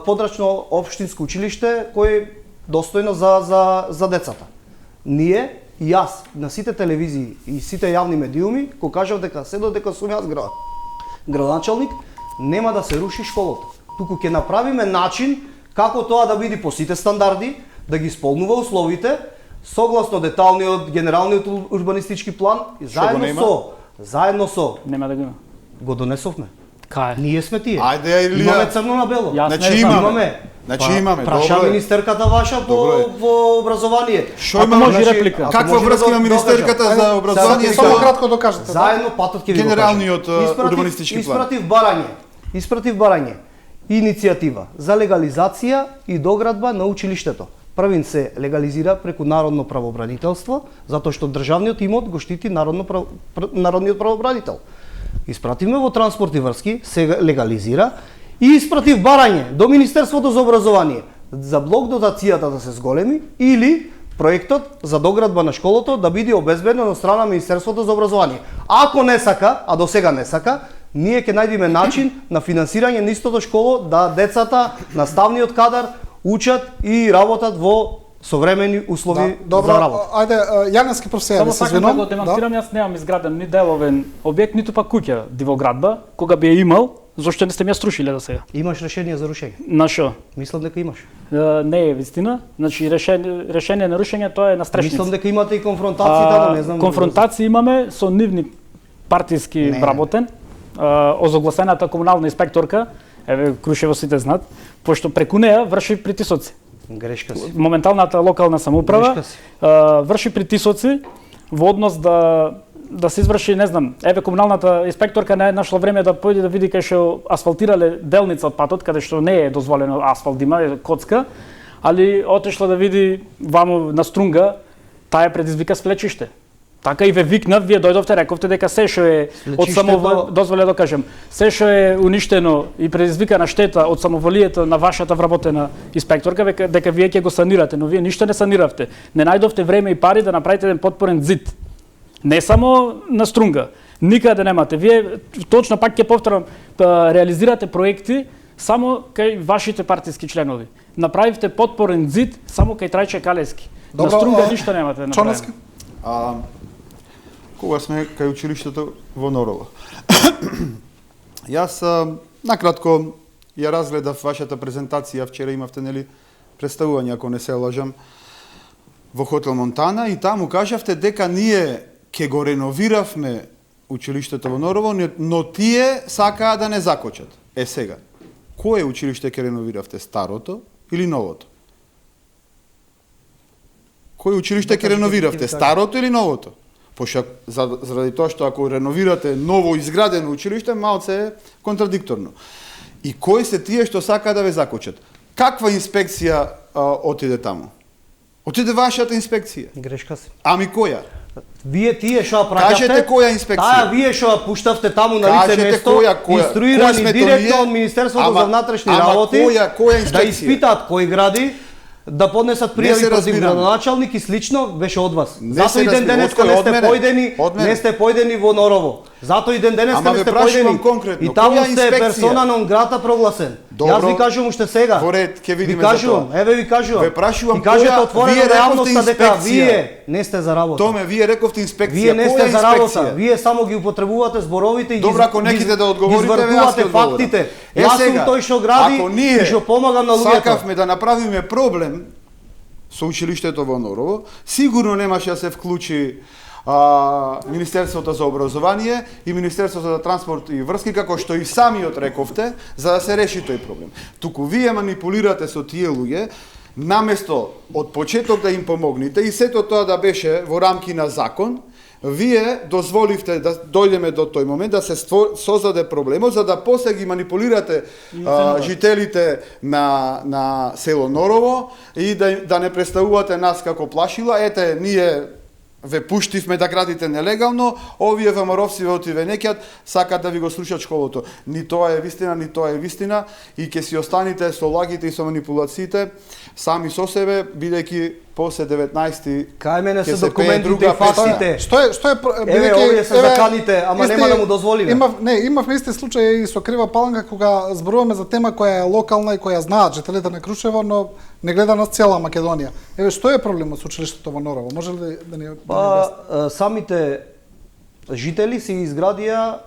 подрачно општинско училиште кој достојно за децата. Ние и јас на сите телевизии и сите јавни медиуми го кажав дека се додека сум јас градоначалник, нема да се руши школата. Туку ќе направиме начин како тоа да биде по сите стандарди, да ги исполнува условите согласно деталниот генералниот урбанистички план и заедно со Нема да го има. го донесовме. Кај? Ние сме тие. Ајде, Илија. Имаме црно на бело. Значи имаме. Имаме. Праша Добро е. министерката ваша во образование. Што има може реплика? Каква врска има министерката за образование Само со кратко докажете. Заедно патот ќе ви го генералниот кажам. урбанистички план? Испратив барање. Иницијатива за легализација и доградба на училиштето. Првин се легализира преку Народно правобранителство, затоа што државниот имот го штити Народниот правобранител. Испративме во транспорт и врски, се легализира и испратив барање до Министерството за образование за блок дотацијата да се зголеми или проектот за доградба на школото да биде обезбеден од страна Министерството за образование. Ако не сака, а до сега не сака, ние ќе најдеме начин на финансирање на истото школо да децата, наставниот кадар учат и работат во современи услови Добро, за работа. ајде, Јанески професија, Само се сакам да извинувам. го демонстрирам, јас немам изграден ни деловен објект, ниту па куќа дивоградба, кога би ја имал, зошто не сте ми ја струшиле до сега? Имаш решение за рушење? На шо? Мислам дека имаш. Не е вистина, значи решение на рушење тоа е на стрешници. Мислам дека имате и конфронтации таму, не знам. Конфронтации имаме со нивни партиски вработен, озогласената комунална инспекторка, еве Крушево сите знаат, пошто преку неа врши притисоци. Грешка си. Моменталната локална самоуправа Грешка си. врши притисоци во однос да да се изврши, не знам, еве комуналната инспекторка не е нашла време да појде да види кај што асфалтирале делница од патот, каде што не е дозволено асфалт има, е коцка, али отешла да види ваму на Струнга, таа предизвика свлечиште. Така и ве викнав, вие дојдовте, рековте дека се што е од дозволе да кажем, се што е уништено и предизвикана штета од самоволието на вашата вработена инспекторка, дека вие ќе го санирате, но вие ништо не саниравте. Не најдовте време и пари да направите еден потпорен зид. Не само на Струнга, никаде немате. Вие точно пак ќе повторам, реализирате проекти само кај вашите партиски членови. Направивте потпорен зид само кај Трајче Калески. На Струнга ништо немате да направите. Кога сме кај училиштето во Норово. Јас накратко ја разгледав вашата презентација, вчера имавте нели представување, ако не се лажам, во хотел Монтана и таму кажавте дека ние ќе го реновиравме училиштето во Норово, но тие сакаа да не закочат. Сега, кое училиште ќе реновиравте, старото или новото? Кој училиште ќе реновиравте, старото или новото? Пошто заради тоа што ако реновирате ново изградено училиште, малце е контрадикторно. И кои се тие што сакаат да ве закочат? Каква инспекција отиде таму? Отиде вашата инспекција. Грешка се. Ами која? Вие тие што праќавте? Кажете која инспекција? Таа вие што пуштавте таму на лице место, инструирани директно од Министерството за внатрешни работи, да испитаат кои гради, да поднесат пријави против градоначалник и слично, беше од вас. Зато и ден денеска не сте појдени во Норово. Зато и ден денеска не сте појдени. И таму сте персона нон грата прогласен. Јас ви кажувам уште сега. Во ред, ќе видиме за тоа. Еве ви кажувам. Ве прашувам која. Кажете отворено на јавноста дека вие не сте за работа. Томе, вие рековте инспекција. Вие не сте за работа. Вие само ги употребувате зборовите и добро, ако неките да одговорите, извртувате фактите. Јас сум тој што гради и што помагам на луѓето. Сакавме да направиме проблем со училиштето во Норово, сигурно немаше да се вклучи Министерството за образование и Министерството за транспорт и врски, како што и самиот рековте, за да се реши тој проблем. Туку вие манипулирате со тие луѓе, наместо од почеток да им помогнете и сето тоа да беше во рамки на закон, вие дозволивте да дојдеме до тој момент да се создаде проблемот, за да после ги манипулирате жителите на село Норово и да не представувате нас како плашила. Ете, ние ве пуштивме да градите нелегално, овие ВМРО-вци ве отиве некјат, сакат да ви го слушат школото. Ни тоа е вистина, ни тоа е вистина и ќе си останете со лагите и со манипулациите сами со себе, бидејќи после 19-ти кај мене се документите и фактите. Што е еве овие се заканите, ама нема да му дозволиме. Имавме исти случај и со Крива Паланка кога зборуваме за тема која е локална и која знаат жителите на Крушево, но не гледа на цела Македонија. Еве што е проблемот со училиштето во Норово? Може ли да ни самите жители си изградија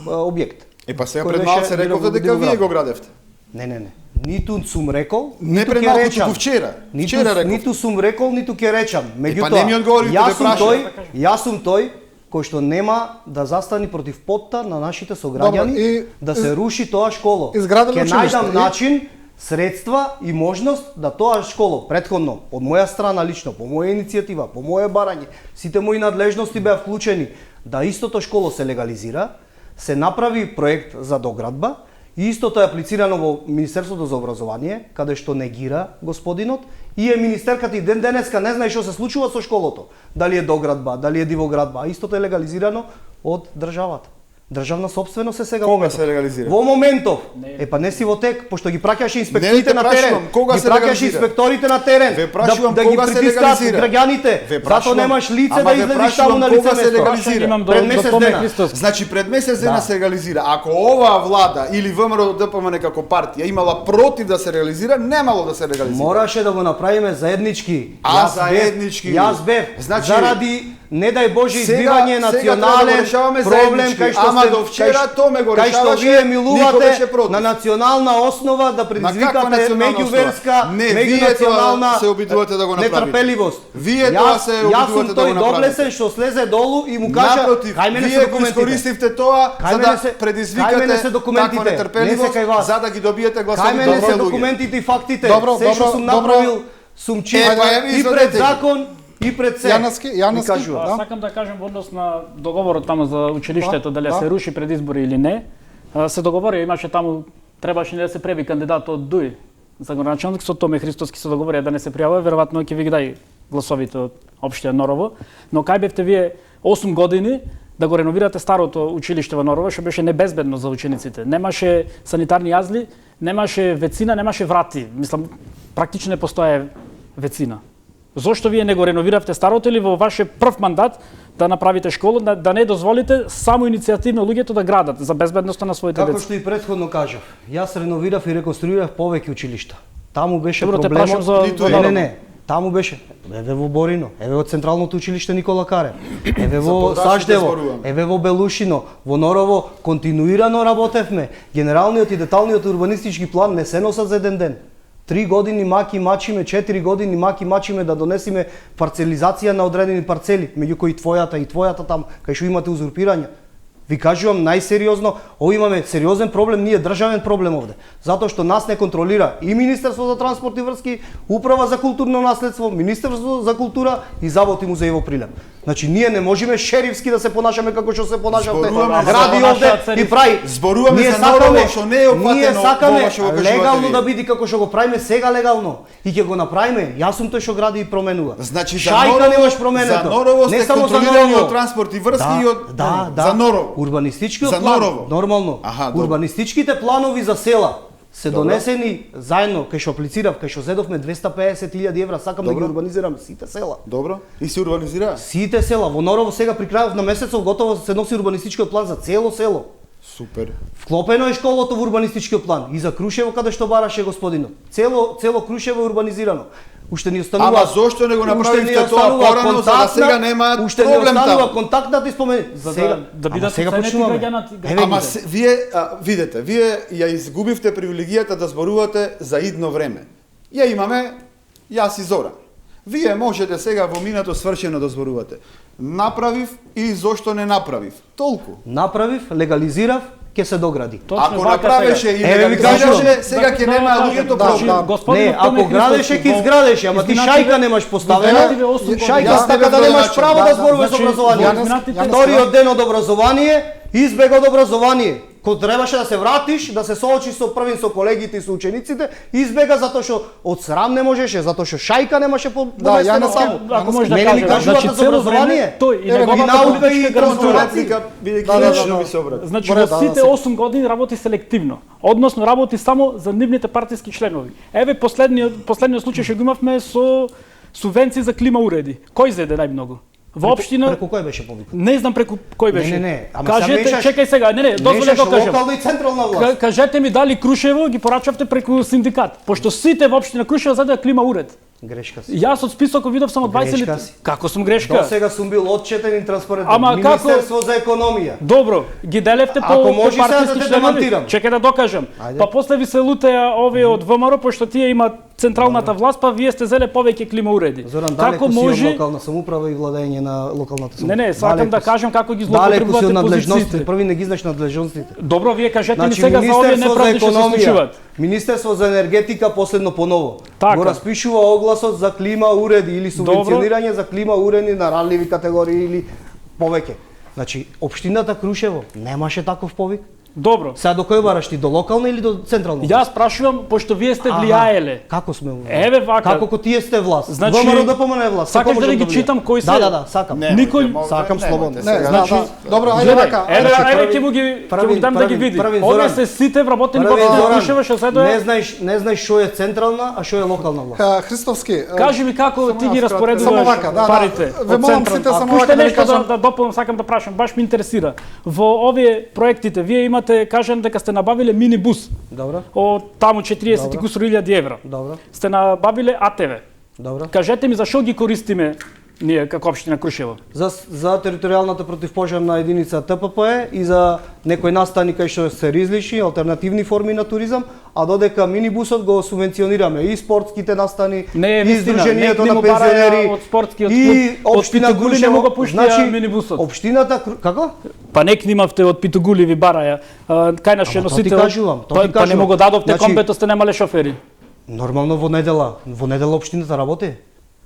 објект. Па сега пред малце рековте дека вие го градевте. Не. Ниту сум рекол, не пред малку, туку вчера. Вчера реков. Ниту сум рекол, ниту ќе речам. Меѓутоа, па не ми одговорите, јас сум тој кој што нема да застани против потта на нашите сограѓани да се руши тоа школо. Ќе најдам начин, средства и можност да тоа школо претходно од моја страна лично, по моја иницијатива, по моје барање, сите мои надлежности беа вклучени да истото школо се легализира, се направи проект за доградба. И истото е аплицирано во Министерството за образование, каде што негира господинот, и министерката и ден денеска не знае што се случува со школото. Дали е доградба, дали е дивоградба, а истото е легализирано од државата. Државна собственост е сега. Кога се легализира? Во моментов. Па не си во тек, пошто ги праќаше инспекторите на терен. Кога се праќаше инспекторите на терен. Да ги притискаат граѓаните. Зато немаш лице да излезеш таму на лице место. Пред месец дена. Значи пред месец дена се легализира. Ако оваа влада или ВМРО ДПМН како партија имала против да се реализира, немало да се легализира. Мораше да го направиме заеднички. Заеднички. Јас бев заради не дај Боже избивање национален проблем кај што до вчера тоа ме го решаваше. Кај што вие милувате на национална основа да предизвикате меѓуверска, меѓунационална се обидувате да го направите. Нетрпеливост. Вие тоа се обидувате да го направите. Јас сум тој доблесен што слезе долу и му кажа кај мене се документите. Вие искористивте тоа за да предизвикате таква нетрпеливост, за да ги добиете гласови од луѓе. Кај мене се документите и фактите. Се што сум направил сум чист и пред закон и пред се. Јаневски, ви кажувам. да. Сакам да кажем во однос на договорот таму за училиштето, дали да. се руши пред избори или не. Се договори, имаше таму, требаше не да се преби кандидат од ДУИ за градоначалник, со Томе Христоски се договори да не се пријавува, веројатно ќе ви ги дај гласовите од општина Норово, но кај бевте вие 8 години да го реновирате старото училиште во Норово, што беше небезбедно за учениците. Немаше санитарни јазли, немаше вецина, немаше врати. Мислам, практично не постоje вецина. Зошто вие не го реновиравте старото или во ваше прв мандат да направите школа, да не дозволите само иницијативно луѓето да градат за безбедноста на своите Како деца? што и претходно кажав, јас реновирав и реконструирав повеќе училишта. Таму беше Добро, те проблемот. прашам за Ниту Норово. Не. Таму беше. Еве во Борино, еве во Централното училиште Никола Карев, еве во Подачите Саждево, зборувам. еве во Белушино, во Норово континуирано работевме. Генералниот и деталниот урбанистички план не се носат за еден ден. 3 години маки мачиме, 4 години маки мачиме да донесиме парцелизација на одредени парцели, меѓу кои твојата там, кај што имате узурпирање. Ви кажувам најсериозно, ово имаме сериозен проблем, ние државен проблем овде. Затоа што нас не контролира и Министерство за транспорт и врски, Управа за културно наследство, Министерство за култура и Завод и музеј во Прилеп. Значи ние не можеме шерифски да се понашаме како што се понашавте. Зборуваме Гради за овде нашата и прави. Зборуваме Ние за Норово, сакаме- што не е опфатено Ние сакаме во што го кажувате легално вие. да биде како што го правиме сега легално и ќе го направиме. Јас сум тој што гради и променува. Значи за Шајка Норово, немаш променето. за Норово Не сте само за контролирани Норово. од транспорт и врски и од да, за Норово. Урбанистичкиот За план, Норово. нормално. Аха, добро. Урбанистичките планови за села се Добро. донесени заедно, кај што аплицирав, кај што зедовме 250.000 евра, сакам да ги Добро. урбанизирам сите села. Добро. И се урбанизира? Сите села, во Норово сега при крајот на месецот готово се носи урбанистичкиот план за цело село. Супер. Вклопено е школото во урбанистичкиот план и за Крушево каде што бараше господинот. Цело Крушево е урбанизирано. Уште ни останува. Ама зошто не го уште направивте ни тоа останува порано, за да контактна- сега нема уште проблем ни останува таму? контактната и спомени. За сега, да ама бидат сега ценети почнуваме. граѓанати. Еве Ама ги. вие видете, вие ја изгубивте привилегијата да зборувате за идно време. Ја имаме јас и Зора. Вие можете сега во минато свршено да зборувате. Направив и зошто не направив. Толку. Направив, легализирав, ќе се догради. Точно Ако вака направеше сега. и Еве ви легализираше, кажувам. сега ќе нема луѓето да, проблем. да. Господинот Не, Томе ако градеше Христоски, ќе изградеше, ама ти изминативе- шајка немаш поставена. изминативе 8 години. Шајка Јас така да не немаш начин, право да, да да, зборуваш значи, образование. Јаневски, Вториот ден од образование, избег од образование. Кога требаше да се вратиш, да се соочиш со првин со колегите и со учениците, избега затоа што од срам не можеше, затоа што шајка немаше Да, поместено Јаневски, таму. Ако може да Мене ми кажем, кажувате значи за цело образование? време тој и Еве, неговата и наука политичка и гарнитура. трансформација. Реплика, бидејќи Да, да, лично да. ми се обрати. Значи Добре, во да, сите да, 8 години работи селективно, односно работи само за нивните партиски членови. Еве последниот случај што го имавме со субвенции за клима уреди. Кој зеде најмногу? Во општина Преку кој беше повикан? не знам преку кој беше. Не, ама Кажете, сега мешаш- чекај сега, не, дозволете Мешаш да кажам. локална и централна власт. Кажете ми дали Крушево ги порачавте преку синдикат, пошто сите во општина Крушево зедеа клима уред. Грешка си. Јас од списокот видов само 20 Грешка литри. си. Како сум До грешка? сега сум бил отчетен и транспарентен. Ама како- Министерство за економија. Добро, ги делевте по, Ако може сега партиски да те членови. демантирам. Чекај да докажам. Ајде. Па после ви се лутеа овие од ВМРО, пошто тие имаат централната власт, па вие сте зеле повеќе клима уреди. Зоран, Како далеку си од може? локална самоуправа и владење на локалната самоуправа. Не, сакам Далеку да си. кажам како ги Далеку си од злоупотребувате надлежностите. позициите. Први не ги знаеш надлежностите. Добро, вие кажете ми Значи, сега за овие Министерство за неправди што се економија, случуваат. Министерство за енергетика последно поново. Така. Го распишува огласот за клима уреди или субвенционирање за клима уреди на ранливи категории или повеќе. Значи, општината Крушево немаше таков повик. Добро. Сега до кој бараш ти, до локална или до централна? Јас прашувам, пошто вие сте Аха, влијаеле. Како сме влијаеле? Еве вака. Како ко тие сте власт? Значи, ВМРО да помане власт. сакаш како да можам ги влијам? читам кои се? Да, сакам. Никој- Сакам слободно. Не, сега. значи, добро, ајде Гледај, вака. еве Значи, ќе му ги дам да ги види. првин, Овие Зоран. се сите вработени во Први, општина Зоран, Крушево што не седоа. знаеш што е централна, а што е локална власт. Христовски, Кажи ми како ти ги Само распоредуваш вака, да, парите. ве од молам централ. сите А само уште вака да ви нешто кажам. да дополнам, сакам да прашам, баш ме интересира. Во овие проектите вие имате, кажам дека сте набавиле минибус Добро, од таму 40 Добро. кусур илјади евра. добро, Сте набавиле АТВ. добро. Кажете ми за што ги користиме ние како општина Крушево? За територијалната противпожарна единица ТПП и за некои настани кај што се ризлични, алтернативни форми на туризам, а додека минибусот го субвенционираме и спортските настани, Не е и вистина, Сдруженијето не на му бараја пензионери, од спортскиот и клуб, од општина Питогули не му го Крушево. Значи, пуштија минибусот. Општината како? Па не книмавте од Питогули ви бараја. Кај наше Ама, тоа ти носител. кажувам, тоа ти Па не кажувам. му го дадовте Значи- компето сте немале шофери. Нормално во недела општината работи.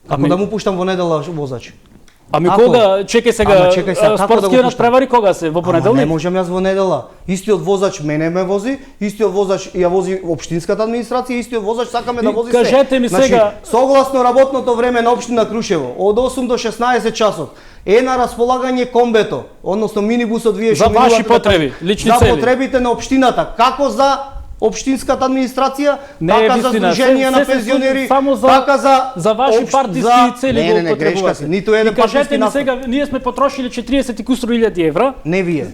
Како да му пуштам во недела возач? Ами Ако- кога, чекај сега, Ама чекај сега, како да го спортскиот пуштам? надпревари кога се? Во Ама не понеделник? можам јас во недела. Истиот возач мене ме вози, истиот возач ја вози општинската администрација, истиот возач сакаме да И вози кажете ми сега- согласно работното време на општина Крушево, од 8 до 16 часот е на располагање комбето, односно минибусот вие За што ваши минувате потреби, лични за цели. потребите на општината, како за општинската администрација, Не е така за вистина, здруженија на се пензионери, само за- така за ваши општ- партиски за- цели не, го не, не, грешка употребувате. си. Ниту еден И кажете партиски ми настан. сега, ние сме потрошили 40 и кусур илјади евра. Не вие.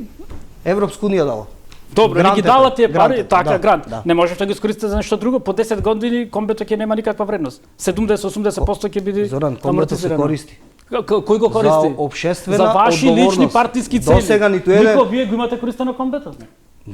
Европска унија дала. Добро, не ги Грантите, дала тие пари, грантите, така да, грант. да. Не можете да ги искористите за нешто друго. По 10 години комбето ќе нема никаква вредност. 70-80% ќе биде Зоран, комбето се амортизирано. користи. Кој го користи? За општествена За ваши одговорност. лични партиски цели. До сега ниту еден- Нико вие го имате користено комбето?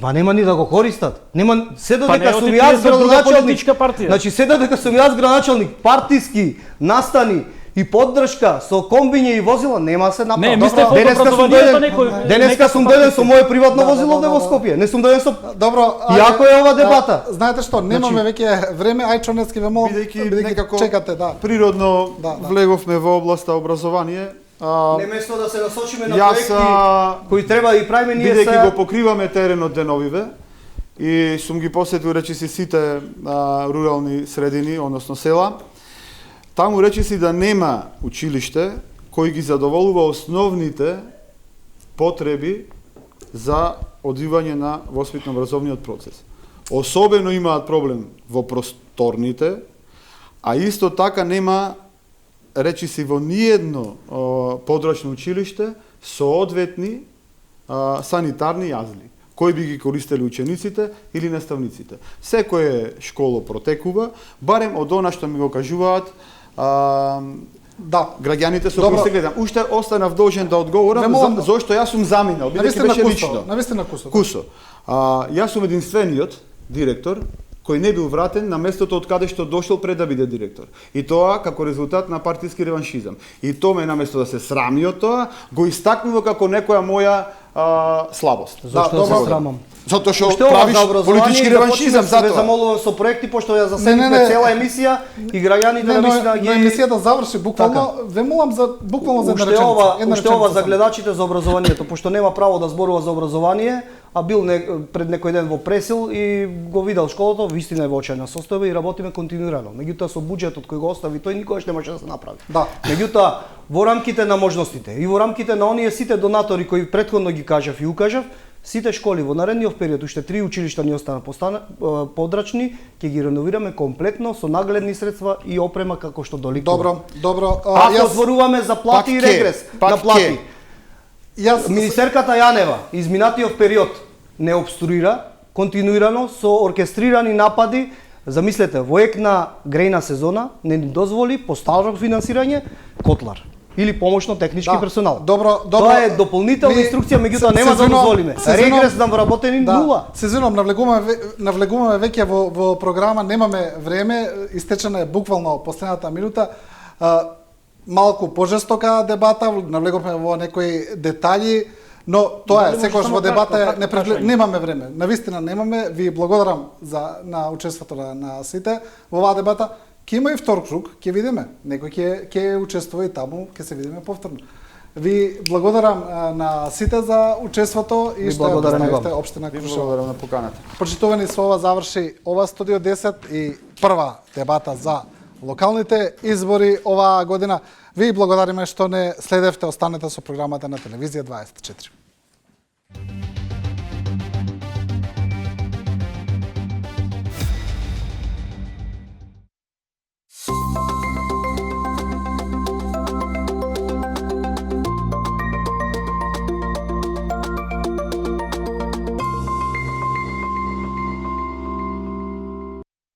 Па нема ни да го користат. Нема се Па додека не, сум оти јас тие за друга градоначалник. политичка партија. Значи се додека сум јас градоначалник, партиски настани и поддршка со комбиње и возила нема се направи. Не, мислев од Денеска сум образованието дојден- некој- Денеска нека сум се дојден партиски. со моје приватно Да, возило да, овде да, во да. Скопје. Не сум дојден со Добро, Иако е ова дебата. Знаете што, немаме веќе време, ај Чонецки ве молам, Бидејќи некако чекате, да. природно Да, да. влеговме во областа образование, Не место да се насочиме на јас проекти кои треба да ги правиме ние бидејќи го се покриваме теренот деновиве и сум ги посетил речиси сите рурални средини, односно села, таму речиси да нема училиште кој ги задоволува основните потреби за одвивање на воспитно-образовниот процес. Особено имаат проблем во просторните, а исто така нема речиси во ниедно подрачно училиште соодветни санитарни јазли, кои би ги користели учениците или наставниците. Секоја школа протекува, барем од она што ми го кажуваат Да. граѓаните со Добро. кои се гледам. Уште останав должен да одговорам Ве молам- зошто јас сум заминал, бидејќи Навистина беше кусо, лично. навистина кусо. Кусо. Јас сум единствениот директор кој не бил вратен на местото од каде што дошол пред да биде директор. И тоа како резултат на партиски реваншизам. И тоа ме наместо да се срами од тоа, го истакнува како некоја моја слабост. Зошто Да, се добро. срамам? Затоа што Уште ова правиш за образование политички и реваншизам започнеме, ве затоа. замолувам со проекти пошто ја Не, заседивме не. цела емисија и граѓаните Не, но, навистина но ги емисијата заврши буквално. Така. Ве молам за буквално за една Уште реченица. ова, Една уште ова реченица за само. гледачите за образованието, пошто нема право да зборува за образование, а бил пред некој ден во Пресил и го видел школата, вистина е во очајна состојба и работиме континуирано. Меѓутоа со буџетот кој го остави тој никогаш не може да се направи. Да. Меѓутоа во рамките на можностите и во рамките на оние сите донатори кои претходно ги кажав и укажав, сите школи во наредниот период, уште 3 училишта ни остана подрачни, ќе ги реновираме комплетно со нагледни средства и опрема како што доликува. Добро, добро. Ако зборуваме за плати и регрес на плати, Јас министерката Јанева изминатиот период не обструира континуирано со оркестрирани напади. Замислете, во ек на грејна сезона не ни дозволи по стaro финансирање котлар или помошно технички Да, персонал. добро, добро. Тоа е дополнителна Ми- инструкција, меѓутоа се нема да извинувам, дозволиме. се извинувам. Регрес на вработени нула. Се извинувам, навлегуваме веќе во програма, немаме време, истечена е буквално последната минута. Малку пожестока дебата, навлегуваме во некои детаљи, но тоа е Дали секогаш може во само дебата кратко е прашање? немаме време. Навистина немаме. Ви благодарам на учеството на сите во оваа дебата. Ќе има и втор круг, ќе видиме. Некој ќе учествува и таму, ќе се видиме повторно. Ви благодарам на сите за учеството и Ви што ја благодарам и вам. представивте општина Ви Крушево. благодарам на поканата. Почитувани, со ова заврши ова Студио 10 и прва дебата за локалните избори оваа година. Ви благодариме што не следевте, останете со програмата на Телевизија 24.